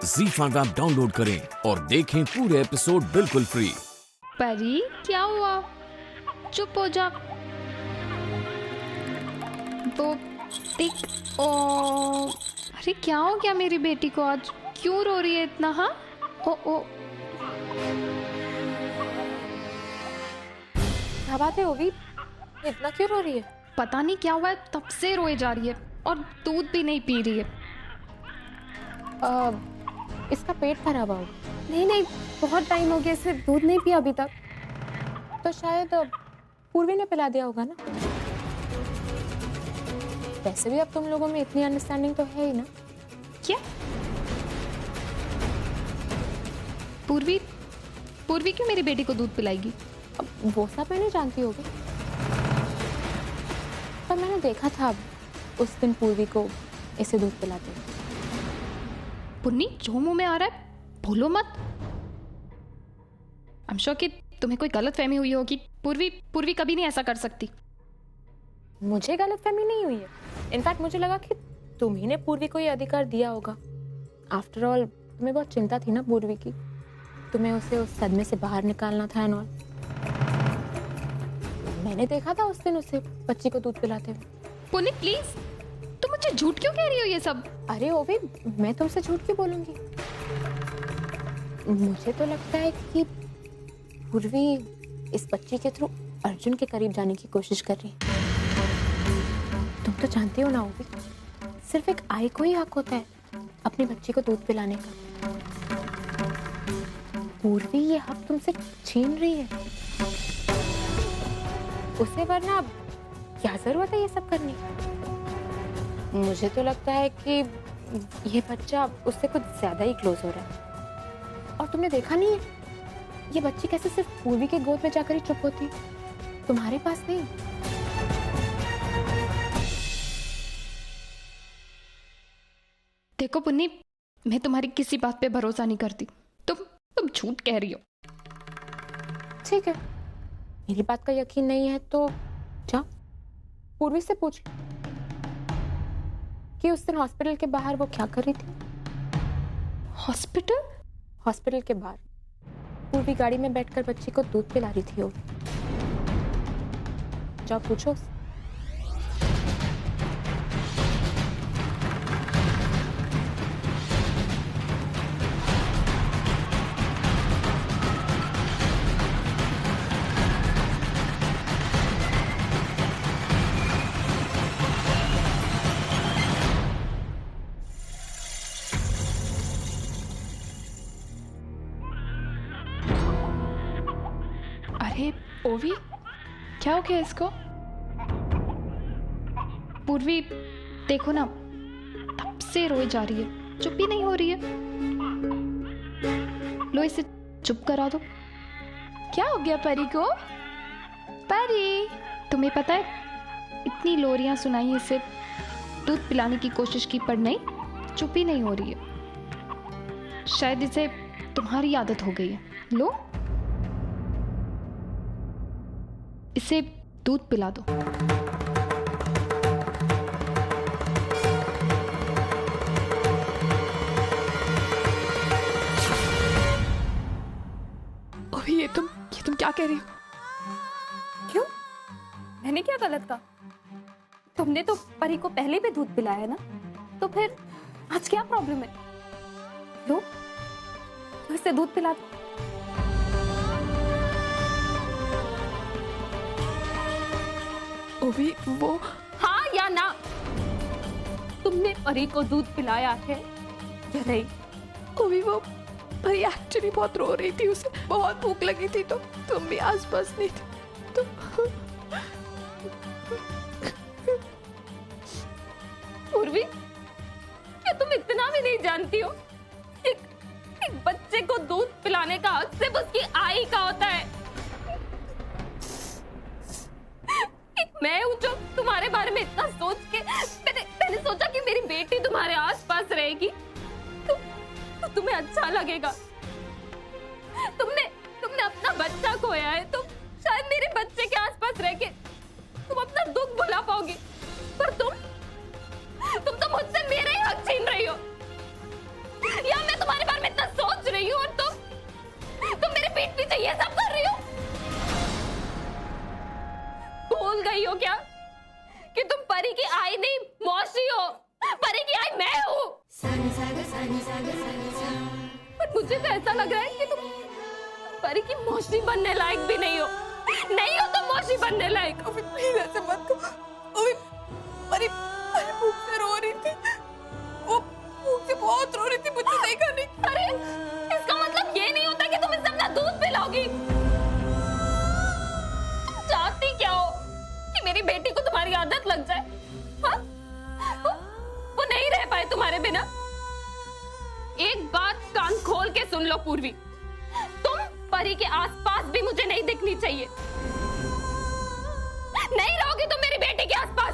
ZEE5 app download करें और देखें पूरे एपिसोड बिल्कुल फ्री। परी, क्या हुआ? चुप हो जा। वो देख। ओ, अरे क्या हो गया मेरी बेटी को आज? क्यों रो रही है इतना? हाँ, ओ क्या बात है ओवी, इतना क्यों रो रही है? पता नहीं क्या हुआ है, तब से रोए जा रही है और दूध भी नहीं पी रही है। इसका पेट खराब होगा। नहीं, बहुत टाइम हो गया, इसे दूध नहीं पिया अभी तक। तो शायद पूर्वी ने पिला दिया होगा ना। वैसे भी अब तुम लोगों में इतनी अंडरस्टैंडिंग तो है ही ना। क्या? पूर्वी क्यों मेरी बेटी को दूध पिलाएगी? अब वो सब मैं नहीं जानती होगी, पर मैंने देखा था उस दिन पूर्वी को इसे दूध पिलाते हुए। पुन्नी, जो मुंह में आ रहा है भूलो मत। आई एम श्योर कि तुम्हें कोई गलत फहमी हुई होगी। पूर्वी कभी नहीं ऐसा कर सकती। मुझे गलतफहमी नहीं हुई है। इनफैक्ट मुझे लगा कि तुम्ही ने पूर्वी को ये अधिकार दिया होगा। आफ्टर ऑल तुम्हें बहुत चिंता थी ना पूर्वी की, तुम्हें उसे उस सदमे से बाहर निकालना था एंड ऑल। मैंने देखा था उस दिन उसे बच्ची को दूध पिलाते हुए। पुन्नी प्लीज, तुम मुझे झूठ क्यों कह रही हो ये सब? अरे ओवी, मैं तुमसे झूठ क्यों बोलूंगी? मुझे तो लगता है कि पूर्वी इस बच्ची के थ्रू अर्जुन के करीब जाने की कोशिश कर रही है। तुम तो जानते हो ना ओवी, सिर्फ एक आई को ही हक होता है अपनी बच्ची को दूध पिलाने का। पूर्वी ये हक तुमसे छीन रही है उसे, वरना क्या जरूरत है ये सब करने की? मुझे तो लगता है कि ये बच्चा उससे कुछ ज्यादा ही क्लोज हो रहा है। और तुमने देखा नहीं है ये बच्ची कैसे सिर्फ पूर्वी के गोद में जाकर ही चुप होती, तुम्हारे पास नहीं। देखो पुन्नी, मैं तुम्हारी किसी बात पे भरोसा नहीं करती। तुम झूठ कह रही हो। ठीक है, मेरी बात का यकीन नहीं है तो जा पूर्वी से पूछ कि उस दिन हॉस्पिटल के बाहर वो क्या कर रही थी। हॉस्पिटल? हॉस्पिटल के बाहर पूर्वी गाड़ी में बैठकर बच्ची को दूध पिला रही थी। वो जाओ पूछो उससे। अरे ओवी, क्या हो गया इसको? पूर्वी देखो ना, तब से रोई जा रही है, चुप ही नहीं हो रही है। लो इसे चुप करा दो। क्या हो गया परी को? परी, तुम्हें पता है इतनी लोरियां सुनाई इसे, दूध पिलाने की कोशिश की पर नहीं, चुप ही नहीं हो रही है। शायद इसे तुम्हारी आदत हो गई है। लो इसे दूध पिला दो। अभी ये तुम क्या कह रही हो? क्यों? मैंने क्या गलत कहा? तुमने तो परी को पहले भी दूध पिलाया ना, तो फिर आज क्या प्रॉब्लम है? लो इसे दूध पिला दो। ओवी, वो हाँ या ना? तुमने परी को दूध पिलाया है या नहीं? ओवी, वो परी एक्चुअली बहुत रो रही थी, उसे बहुत भूख लगी थी, तो तुम भी आसपास नहीं थे तो पूर्वी, क्या तुम इतना भी नहीं जानती हो? एक बच्चे को दूध पिलाने का हक सिर्फ उसकी आई का होता है। मैं हूं जो तुम्हारे बारे में इतना सोच के मैंने सोचा कि मेरी बेटी तुम्हारे आसपास रहेगी तो तुम्हें अच्छा लगेगा। तुमने अपना बच्चा खोया है, तो शायद मेरे बच्चे के आसपास रह के तुम अपना दुख भुला पाओगे, पर तुम तो मुझसे मेरे ही हक छीन रही हो। या मैं तुम्हारे पर मुझे तो ऐसा लग रहा है कि तुम परी की मौसी बनने लायक भी नहीं हो। नहीं हो तो मौसी बनने लायक। अभी प्लीज ऐसे मत कहो। अभी परी भूख से रो रही थी, वो भूख से बहुत रो रही थी, मुझे देखा नहीं। अरे इसका मतलब ये नहीं होता कि तुम इसे अपना दूध पिलाओगी। तुम चाहती क्या हो कि मेरी बेटी को तुम्हारी आदत लग जाए? हाँ? वो नहीं रह पाए तुम्हारे बिना। एक बात कान खोल के सुन लो पूर्वी, तुम परी के आसपास भी मुझे नहीं दिखनी चाहिए। नहीं रहोगी तुम मेरी बेटी के आसपास।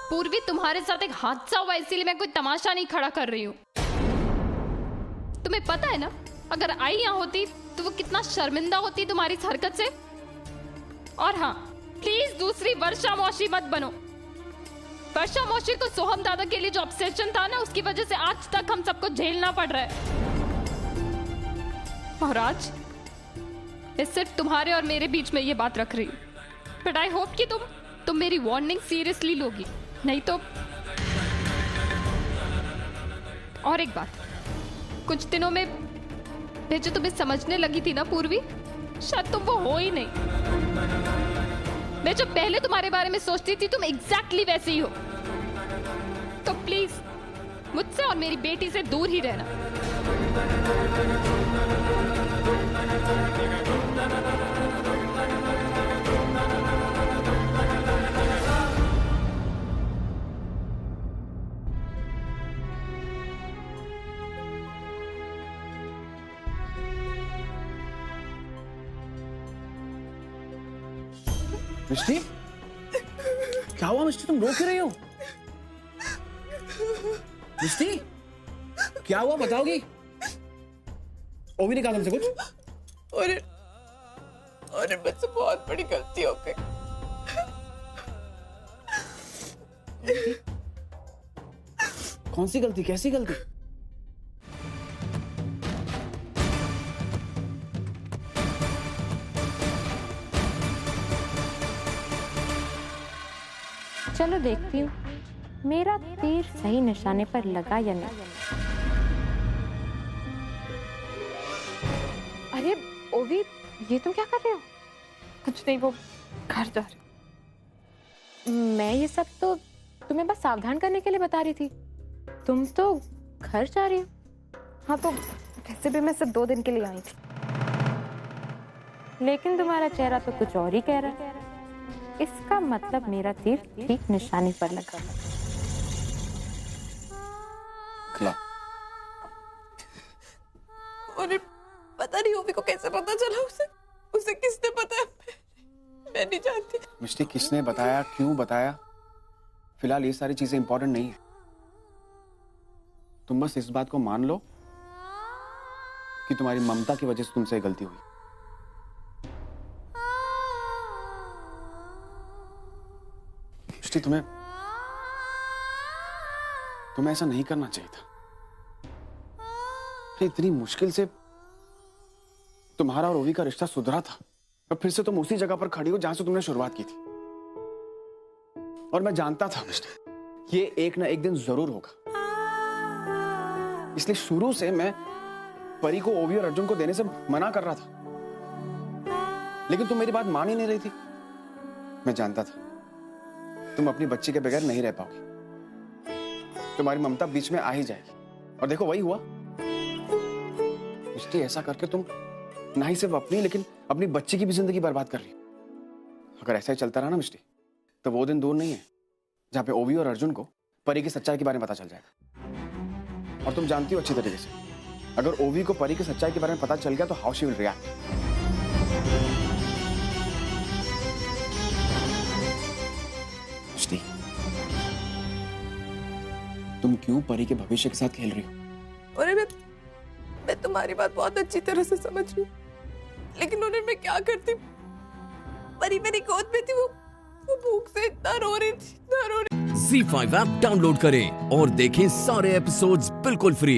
पूर्वी, तुम्हारे साथ एक हादसा हुआ इसीलिए मैं कोई तमाशा नहीं खड़ा कर रही हूँ। तुम्हें पता है ना, अगर आई यहाँ होती तो वो कितना शर्मिंदा होती तुम्हारी इस हरकत से। और हाँ, प्लीज दूसरी वर्षा मौसी मत बनो। वर्षा मौसी को सोहम दादा के लिए जो ऑब्सेशन था ना, उसकी वजह से आज तक हम सबको झेलना पड़ रहा है। और आज मैं सिर्फ तुम्हारे और मेरे बीच में ये बात रख रही हूँ। बट आई होप कि तुम मेरी वार्निंग सीरियसली लोगी, नहीं तो। और एक बात, कुछ दिनों में मैं जो तुम्हें समझने लगी थी ना पूर्वी, शायद तुम वो हो ही नहीं। मैं जो पहले तुम्हारे बारे में सोचती थी, तुम एग्जैक्टली वैसे ही हो। तो प्लीज मुझसे और मेरी बेटी से दूर ही रहना। मिष्टी, क्या हुआ मिष्टी? तुम रो क्यों रही हो? मिष्टी, क्या हुआ बताओगी? ओवी ने कहा तुमसे कुछ? और मुझसे बहुत बड़ी गलती हो गई। कौन सी गलती? कैसी गलती? चलो देखती हूँ मेरा तीर सही निशाने पर लगा या नहीं। अरे ओवी, ये तुम क्या कर रहे हो? कुछ नहीं, वो घर जा रही। मैं ये सब तो तुम्हें बस सावधान करने के लिए बता रही थी। तुम तो घर जा रही हो। हाँ, तो वैसे भी मैं सिर्फ 2 दिन के लिए आई थी। लेकिन तुम्हारा चेहरा तो कुछ और ही कह रहा है। इसका मतलब मेरा तीर ठीक निशाने पर लगा। खिला। और पता नहीं ओवी को कैसे पता चला, उसे किसने बताया? मैं नहीं जानती। मिष्टी, किसने बताया, क्यों बताया, फिलहाल ये सारी चीजें इंपॉर्टेंट नहीं है। तुम बस इस बात को मान लो कि तुम्हारी ममता की वजह से तुमसे गलती हुई। मिष्टी, तुम्हें ऐसा नहीं करना चाहिए था। इतनी मुश्किल से तुम्हारा और ओवी का रिश्ता सुधरा था, और फिर से तुम उसी जगह पर खड़ी हो जहां से तुमने शुरुआत की थी। और मैं जानता था मिस्टर, ये एक ना एक दिन जरूर होगा। इसलिए शुरू से मैं परी को ओवी और अर्जुन को देने से मना कर रहा था, लेकिन तुम मेरी बात मान ही नहीं रही थी। मैं जानता था तुम अपनी बच्ची के बगैर नहीं रह पाओगी, तुम्हारी ममता बीच में आ ही जाएगी। और देखो वही हुआ। मिस्टर, ऐसा करके तुम ना ही सिर्फ अपनी लेकिन अपनी बच्ची की भी जिंदगी बर्बाद कर रही हो। अगर ऐसा ही चलता रहा ना मिस्टी, तो वो दिन दूर नहीं है जहां पे ओवी और अर्जुन को परी की सच्चाई के बारे में पता चल जाएगा। और तुम जानती हो अच्छी तरीके से, अगर ओवी को परी की सच्चाई के बारे में पता चल गया तो हाउ शी विल रिएक्ट। मिस्टी, तुम क्यों परी के भविष्य के साथ खेल रही हो? अरे मैं तुम्हारी बात बहुत अच्छी तरह से समझ रही हूँ, लेकिन उन्हें मैं क्या करती? परी मेरी गोद में थी, वो भूख से इतना रो रही थी। ZEE5 ऐप डाउनलोड करें और देखें सारे एपिसोड्स बिल्कुल फ्री।